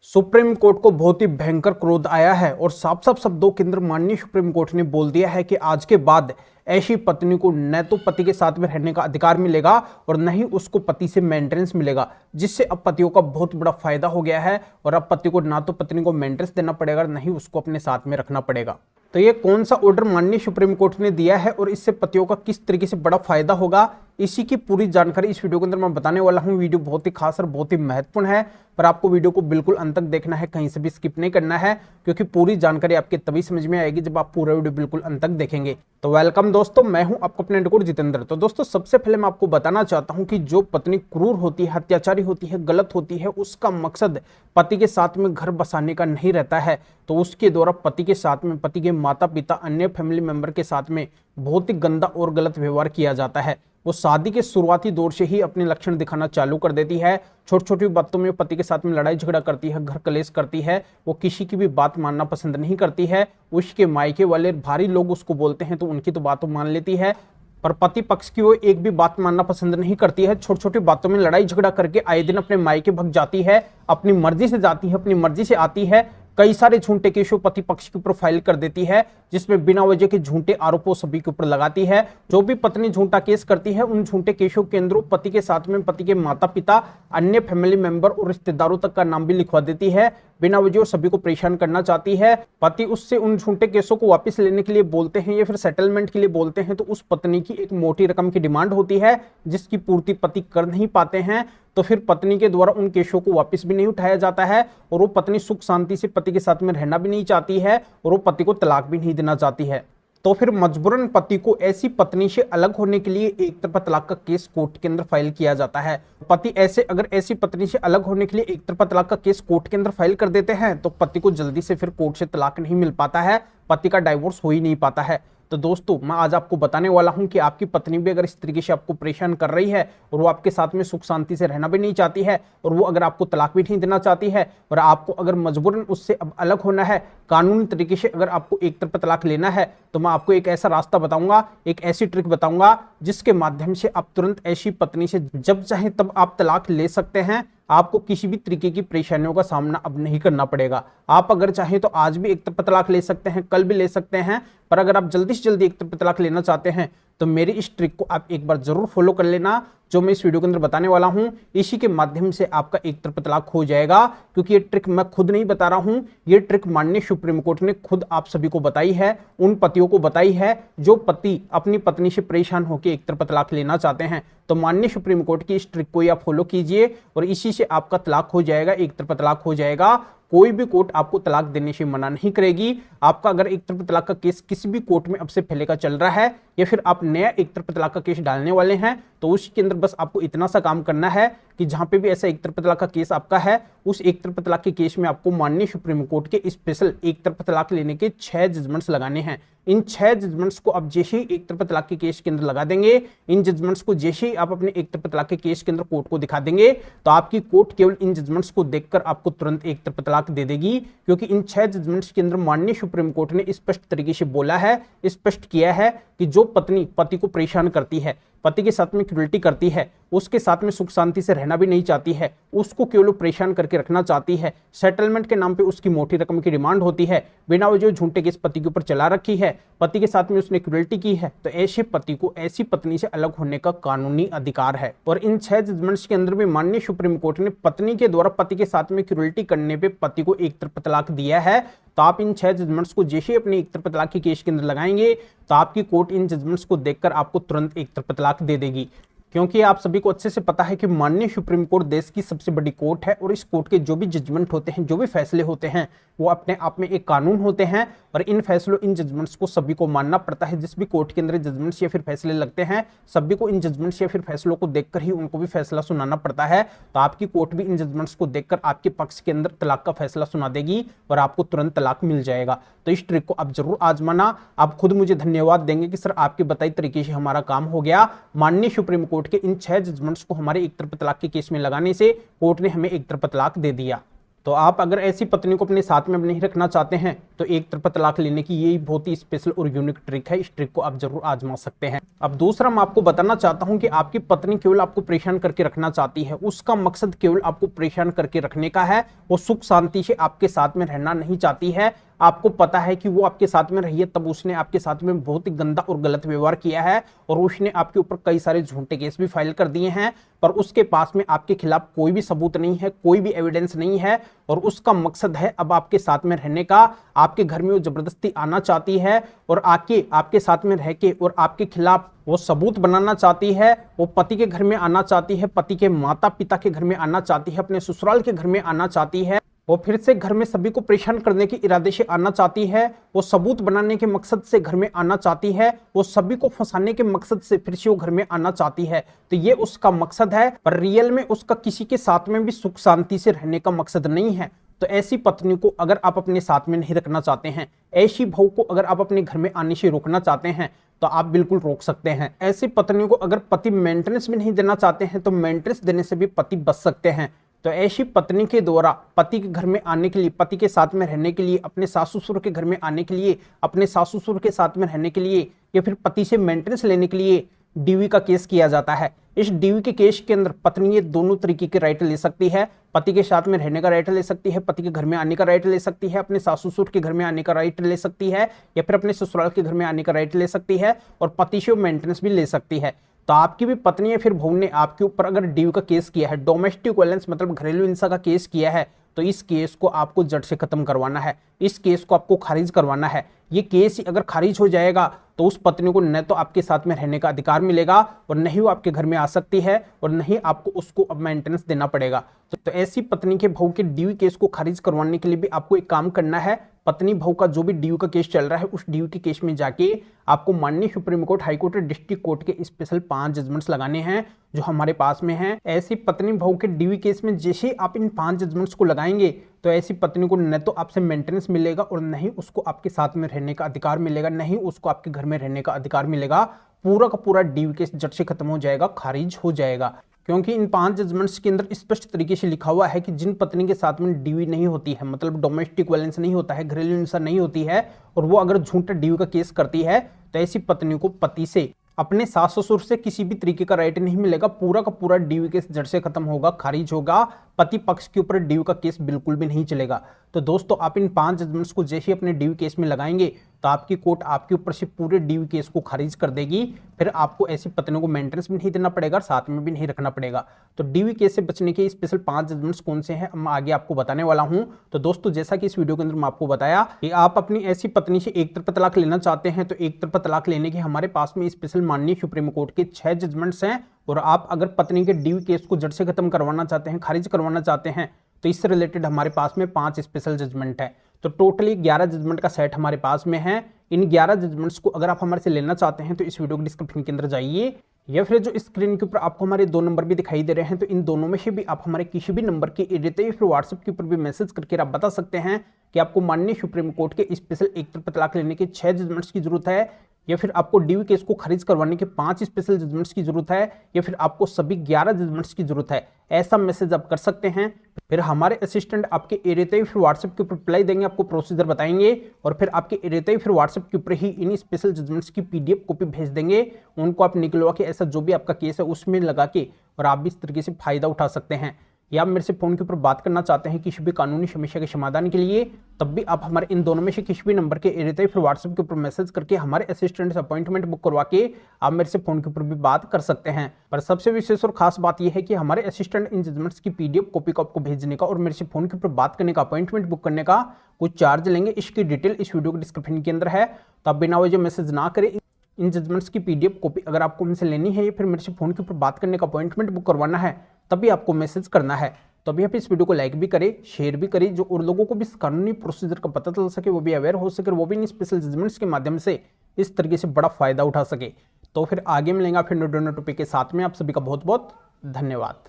Supreme court को बहुत ही भयंकर क्रोध आया है और साफ साफ शब्दों के अंदर माननीय सुप्रीम कोर्ट ने बोल दिया है कि आज के बाद ऐसी पत्नी को न तो पति के साथ में रहने का अधिकार मिलेगा और न ही उसको पति से मेंटेनेंस मिलेगा, जिससे अब पतियों का बहुत बड़ा फायदा हो गया है और अब पति को ना तो पत्नी को मेंटेनेंस देना पड़ेगा न ही उसको अपने साथ में रखना पड़ेगा। तो ये कौन सा ऑर्डर माननीय सुप्रीम कोर्ट ने दिया है और इससे पतियों का किस तरीके से बड़ा फायदा होगा, इसी की पूरी जानकारी इस वीडियो के अंदर मैं बताने वाला हूं। वीडियो बहुत ही खास और बहुत ही महत्वपूर्ण है, पर आपको वीडियो को बिल्कुल अंत तक देखना है, कहीं से भी स्किप नहीं करना है, क्योंकि पूरी जानकारी आपके तभी समझ में आएगी जब आप पूरा वीडियो बिल्कुल अंत तक देखेंगे। तो वेलकम दोस्तों, मैं हूं आपका अपने रिकॉर्ड जितेंद्र। तो दोस्तों सबसे पहले मैं आपको बताना चाहता हूं कि जो पत्नी क्रूर होती है, अत्याचारी होती है, गलत होती है, उसका मकसद पति के साथ में घर बसाने का नहीं रहता है, तो उसके द्वारा पति के साथ में, पति के माता पिता, अन्य फैमिली मेंबर के साथ में बहुत ही गंदा और गलत व्यवहार किया जाता है। वो शादी के शुरुआती दौर से ही अपने लक्षण दिखाना चालू कर देती है। छोटी छोटी बातों में पति के साथ में लड़ाई झगड़ा करती है, घर कलेश करती है। वो किसी की भी बात मानना पसंद नहीं करती है। उसके मायके वाले भारी लोग उसको बोलते हैं तो उनकी तो बात मान लेती है, पर पति पक्ष की वो एक भी बात मानना पसंद नहीं करती है। छोटी छोटी बातों में लड़ाई झगड़ा करके आए दिन अपने मायके भग जाती है, अपनी मर्जी से जाती है, अपनी मर्जी से आती है। कई सारे झूठे केसों पति पक्ष के ऊपर फाइल कर देती है, जिसमें बिना वजह के झूठे आरोपों सभी के ऊपर लगाती है। जो भी पत्नी झूठा केस करती है, उन झूठे केसों के अंदर पति के साथ में पति के माता पिता, अन्य फैमिली मेंबर और रिश्तेदारों तक का नाम भी लिखवा देती है। बिना वजह सभी को परेशान करना चाहती है। पति उससे उन झूठे केसों को वापस लेने के लिए बोलते हैं या फिर सेटलमेंट के लिए बोलते हैं, तो उस पत्नी की एक मोटी रकम की डिमांड होती है, जिसकी पूर्ति पति कर नहीं पाते हैं। तो फिर पत्नी के द्वारा उन केसों को वापस भी नहीं उठाया जाता है और वो पत्नी सुख शांति से पति के साथ में रहना भी नहीं चाहती है और वो पति को तलाक भी नहीं देना चाहती है। तो फिर मजबूरन पति को ऐसी पत्नी से अलग होने के लिए एक तरफा तलाक का केस कोर्ट के अंदर फाइल किया जाता है। पति अगर ऐसी पत्नी से अलग होने के लिए एक तरफा तलाक का केस कोर्ट के अंदर फाइल कर देते हैं, तो पति को जल्दी से फिर कोर्ट से तलाक नहीं मिल पाता है, पति का डाइवोर्स हो ही नहीं पाता है। तो दोस्तों मैं आज आपको बताने वाला हूं कि आपकी पत्नी भी अगर इस तरीके से आपको परेशान कर रही है और वो आपके साथ में सुख शांति से रहना भी नहीं चाहती है और वो अगर आपको तलाक भी नहीं देना चाहती है और आपको अगर मजबूरन उससे अब अलग होना है, कानूनी तरीके से अगर आपको एक तरफा तलाक लेना है, तो मैं आपको एक ऐसा रास्ता बताऊंगा, एक ऐसी ट्रिक बताऊंगा, जिसके माध्यम से आप तुरंत ऐसी पत्नी से जब चाहे तब आप तलाक ले सकते हैं। आपको किसी भी तरीके की परेशानियों का सामना अब नहीं करना पड़ेगा। आप अगर चाहें तो आज भी एक तरफा तलाक ले सकते हैं, कल भी ले सकते हैं, पर अगर आप जल्दी से जल्दी एक तरफा तलाक लेना चाहते हैं तो मेरी इस ट्रिक को आप एक बार जरूर फॉलो कर लेना, जो मैं इस वीडियो के अंदर बताने वाला हूं। इसी के माध्यम से आपका एक तरफा तलाक हो जाएगा, क्योंकि ये ट्रिक मैं खुद नहीं बता रहा हूं, ये ट्रिक माननीय सुप्रीम कोर्ट ने खुद आप सभी को बताई है, उन पतियों को बताई है जो पति अपनी पत्नी से परेशान होकर एक तरफा तलाक लेना चाहते हैं। तो माननीय सुप्रीम कोर्ट की इस ट्रिक को आप फॉलो कीजिए और इसी से आपका तलाक हो जाएगा, एक तरफा तलाक हो जाएगा। कोई भी कोर्ट आपको तलाक देने से मना नहीं करेगी। आपका अगर एक तरफा तलाक का केस किसी भी कोर्ट में अब से पहले का चल रहा है या फिर आप नया एक तरफा तलाक का केस डालने वाले हैं, तो उसके अंदर बस आपको इतना सा काम करना है कि जहां पे भी ऐसा एक तरफा तलाक का केस आपका है, उस एक तरफा तलाक के केस में आपको माननीय सुप्रीम कोर्ट के स्पेशल एक तरफा तलाक लेने के 6 जजमेंट्स लगाने हैं। इन 6 जजमेंट्स को अब जैसे ही एक तरफा तलाक के केस के अंदर लगा देंगे, इन जजमेंट्स को जैसे ही आप अपने एक तरफा तलाक के केस के अंदर कोर्ट को दिखा देंगे, तो आपकी कोर्ट केवल इन जजमेंट्स को देखकर आपको तुरंत एक तरफा तलाक दे देगी, क्योंकि इन 6 जजमेंट्स के अंदर माननीय सुप्रीम कोर्ट ने स्पष्ट तरीके से बोला है, स्पष्ट किया है कि जो पत्नी पति को परेशान करती है, पति के साथ में क्रूरता करती है, उसके साथ में सुख शांति से रहना भी नहीं चाहती है, उसको केवल परेशान करके रखना चाहती है, सेटलमेंट के नाम पे उसकी मोटी रकम की डिमांड होती है, बिना वजह झूठे केस पति के ऊपर चला रखी है, पति के साथ में उसने क्रूरता की है, तो ऐसे पति को ऐसी पत्नी से अलग होने का कानूनी अधिकार है। और इन 6 जजमेंट्स के अंदर भी माननीय सुप्रीम कोर्ट ने पत्नी के द्वारा पति के साथ में क्रूरता करने पे पति को एक तरफा तलाक दिया है। तो आप इन 6 जजमेंट्स को जैसे ही अपने एक तरफा तलाक के केस के अंदर लगाएंगे, तो आपकी कोर्ट इन जजमेंट्स को देखकर आपको तुरंत एक तरफा तलाक दे देगी। क्योंकि आप सभी को अच्छे से पता है कि माननीय सुप्रीम कोर्ट देश की सबसे बड़ी कोर्ट है और इस कोर्ट के जो भी जजमेंट होते हैं, जो भी फैसले होते हैं, वो अपने आप में एक कानून होते हैं और इन फैसलों, इन जजमेंट्स को सभी को मानना पड़ता है। जिस भी कोर्ट के अंदर जजमेंट्स या फिर फैसले लगते हैं, सभी को इन जजमेंट्स या फिर फैसलों को देखकर ही उनको भी फैसला सुनाना पड़ता है। तो आपकी कोर्ट भी इन जजमेंट्स को देखकर आपके पक्ष के अंदर तलाक का फैसला सुना देगी और आपको तुरंत तलाक मिल जाएगा। तो इस ट्रिक को आप जरूर आजमाना। आप खुद मुझे धन्यवाद देंगे कि सर आपके बताई तरीके से हमारा काम हो गया। माननीय सुप्रीम कोर्ट के इन 6 जजमेंट्स को हमारे एक तरफा तलाक के केस में लगाने से कोर्ट ने हमें एक तरफा तलाक दे दिया। तो आप अगर ऐसी पत्नी को अपने साथ में नहीं रखना चाहते हैं तो एक तरफा तलाक लेने की यही बहुत ही स्पेशल और यूनिक ट्रिक है। इस ट्रिक को आप जरूर आजमा सकते हैं। अब दूसरा मैं आपको बताना चाहता हूं कि आपकी पत्नी केवल आपको परेशान करके रखना चाहती है, उसका मकसद केवल आपको परेशान करके रखने का है। वो सुख शांति से आपके साथ में रहना नहीं चाहती है। आपको पता है कि वो आपके साथ में रही है, तब उसने आपके साथ में बहुत ही गंदा और गलत व्यवहार किया है और उसने आपके ऊपर कई सारे झूठे केस भी फाइल कर दिए हैं, पर उसके पास में आपके खिलाफ कोई भी सबूत नहीं है, कोई भी एविडेंस नहीं है और उसका मकसद है अब आपके साथ में रहने का। आपके घर में वो जबरदस्ती आना चाहती है और आके आपके साथ में रह के और आपके खिलाफ वो सबूत बनाना चाहती है। वो पति के घर में आना चाहती है, पति के माता पिता के घर में आना चाहती है, अपने ससुराल के घर में आना चाहती है। वो फिर से घर में सभी को परेशान करने के इरादे से आना चाहती है। वो सबूत बनाने के मकसद से घर में आना चाहती है। वो सभी को फंसाने के मकसद से फिर से वो घर में आना चाहती है। तो ये उसका मकसद है, पर रियल में उसका किसी के साथ में भी सुख शांति से रहने का मकसद नहीं है। तो ऐसी पत्नी को अगर आप अपने साथ में नहीं रखना चाहते हैं, ऐसी बहू को अगर आप अपने घर में आने से रोकना चाहते हैं तो आप बिल्कुल रोक सकते हैं। ऐसी पत्नी को अगर पति मेंटेनेंस भी नहीं देना चाहते हैं तो मेंटेनेंस देने से भी पति बच सकते हैं। तो ऐसी पत्नी के द्वारा पति के घर में आने के लिए, पति के साथ में रहने के लिए, अपने सासु ससुर के घर में आने के लिए, अपने सासु ससुर के साथ में रहने के लिए या फिर पति से मेंटेनेंस लेने के लिए डीवी का केस किया जाता है। इस डीवी के केस के अंदर पत्नी ये दोनों तरीके के राइट ले सकती है। पति के साथ में रहने का राइट ले सकती है, पति के घर में आने का राइट ले सकती है, अपने सासु ससुर के घर में आने का राइट ले सकती है या फिर अपने ससुराल के घर में आने का राइट ले सकती है और पति से मेंटेनेंस भी ले सकती है। तो आपकी भी पत्नी या फिर बहू ने आपके ऊपर अगर डीवी का केस किया है, डोमेस्टिक वायलेंस मतलब घरेलू हिंसा का केस किया है, तो इस केस को आपको जड़ से खत्म करवाना है। इस केस को आपको खारिज करवाना है। ये केस ही अगर खारिज हो जाएगा तो उस पत्नी को न तो आपके साथ में रहने का अधिकार मिलेगा और न ही वो आपके घर में आ सकती है और न ही आपको उसको अब मेंटेनेंस देना पड़ेगा। तो ऐसी पत्नी के बहू के डीवी केस को खारिज करवाने के लिए भी आपको एक काम करना है। पत्नी बहू का जो भी डीवी का केस चल रहा है, उस डीवी के केस में जाके आपको माननीय सुप्रीम कोर्ट, हाई कोर्ट और डिस्ट्रिक्ट कोर्ट के स्पेशल 5 जजमेंट्स लगाने हैं जो हमारे पास में हैं। ऐसी पत्नी बहू के डीवी केस में जैसे आप इन 5 जजमेंट्स को लगाएंगे तो ऐसी पत्नी को न तो आपसे मेंटेनेंस मिलेगा और न ही उसको आपके साथ में रहने का अधिकार मिलेगा, न ही उसको आपके घर में रहने का अधिकार मिलेगा। पूरा का पूरा डीवी केस जड़ से खत्म हो जाएगा, खारिज हो जाएगा। क्योंकि इन 5 जजमेंट्स के अंदर स्पष्ट तरीके से लिखा हुआ है कि जिन पत्नी के साथ में डीवी नहीं होती है, मतलब डोमेस्टिक वायलेंस नहीं होता है, घरेलू हिंसा नहीं होती है और वो अगर झूठा डीवी का केस करती है तो ऐसी पत्नी को पति से, अपने सास ससुर से किसी भी तरीके का राइट नहीं मिलेगा। पूरा का पूरा डीवी केस जड़ से खत्म होगा, खारिज होगा। पति पक्ष के ऊपर डीवी का केस बिल्कुल भी नहीं चलेगा। तो दोस्तों, आप इन 5 जजमेंट्स को जैसे अपने डीवी केस में लगाएंगे तो आपकी कोर्ट आपके ऊपर से पूरे डीवी केस को खारिज कर देगी। फिर आपको ऐसी पत्नी को मेंटेनेंस भी नहीं देना पड़ेगा, साथ में भी नहीं रखना पड़ेगा। तो डीवी केस से बचने के स्पेशल 5 जजमेंट्स कौन से हैं मैं आगे आपको बताने वाला हूं। तो दोस्तों, जैसा कि इस वीडियो के अंदर मैं आपको बताया कि आप अपनी ऐसी पत्नी से एक तरफा तलाक लेना चाहते हैं तो एक तरफा तलाक लेने के हमारे पास में स्पेशल माननीय सुप्रीम कोर्ट के 6 जजमेंट्स हैं। और आप अगर पत्नी के डीवी केस को जड़ से खत्म करवाना चाहते हैं, खारिज करवाना चाहते हैं, तो इससे रिलेटेड हमारे पास में 5 स्पेशल जजमेंट है। तो टोटली 11 जजमेंट का सेट हमारे पास में है। इन 11 जजमेंट्स को अगर आप हमारे से लेना चाहते हैं तो इस वीडियो के डिस्क्रिप्शन के अंदर जाइए या फिर जो स्क्रीन के ऊपर आपको हमारे 2 नंबर भी दिखाई दे रहे हैं, तो इन दोनों में से भी आप हमारे किसी भी नंबर के एडिट या फिर व्हाट्सएप के ऊपर भी मैसेज करके आप बता सकते हैं कि आपको माननीय सुप्रीम कोर्ट के स्पेशल एक तरफा तलाक लेने के 6 जजमेंट्स की जरूरत है या फिर आपको डीवी केस को खारिज करवाने के 5 स्पेशल जजमेंट्स की जरूरत है या फिर आपको सभी 11 जजमेंट्स की जरूरत है। ऐसा मैसेज आप कर सकते हैं। फिर हमारे असिस्टेंट आपके एरिया ही फिर व्हाट्सएप के ऊपर रिप्लाई देंगे, आपको प्रोसीजर बताएंगे और फिर आपके एरिया ही फिर व्हाट्सएप के ऊपर ही इन स्पेशल जजमेंट्स की PDF कॉपी भेज देंगे। उनको आप निकलवा के ऐसा जो भी आपका केस है उसमें लगा के और आप भी इस तरीके से फायदा उठा सकते हैं। या आप मेरे से फोन के ऊपर बात करना चाहते हैं किसी भी कानूनी समस्या के समाधान के लिए, तब भी आप हमारे इन दोनों में से किसी भी नंबर के एरिया फिर व्हाट्सएप के ऊपर मैसेज करके हमारे असिस्टेंट से अपॉइंटमेंट बुक करवा के आप मेरे से फोन के ऊपर भी बात कर सकते हैं। पर सबसे विशेष और खास बात यह है कि हमारे असिस्टेंट इन जजमेंट्स की PDF कॉपी को आपको भेजने का और मेरे से फोन के ऊपर बात करने का, अपॉइंटमेंट बुक करने का कुछ चार्ज लेंगे। इसकी डिटेल इस वीडियो के डिस्क्रिप्शन के अंदर है। तो आप बिना वजह मैसेज ना करें। इन जजमेंट्स की PDF कॉपी अगर आपको मुझसे लेनी है या फिर मेरे से फोन के ऊपर बात करने का, अपॉइंटमेंट बुक करवाना है, तभी आपको मैसेज करना है। तो अभी आप इस वीडियो को लाइक भी करें, शेयर भी करें, जो और लोगों को भी इस कानूनी प्रोसीजर का पता चल सके, वो भी अवेयर हो सके, वो भी इन स्पेशल जजमेंट्स के माध्यम से इस तरीके से बड़ा फायदा उठा सके। तो फिर आगे मिलेंगे फिर नए टॉपिक के साथ में। आप सभी का बहुत बहुत धन्यवाद।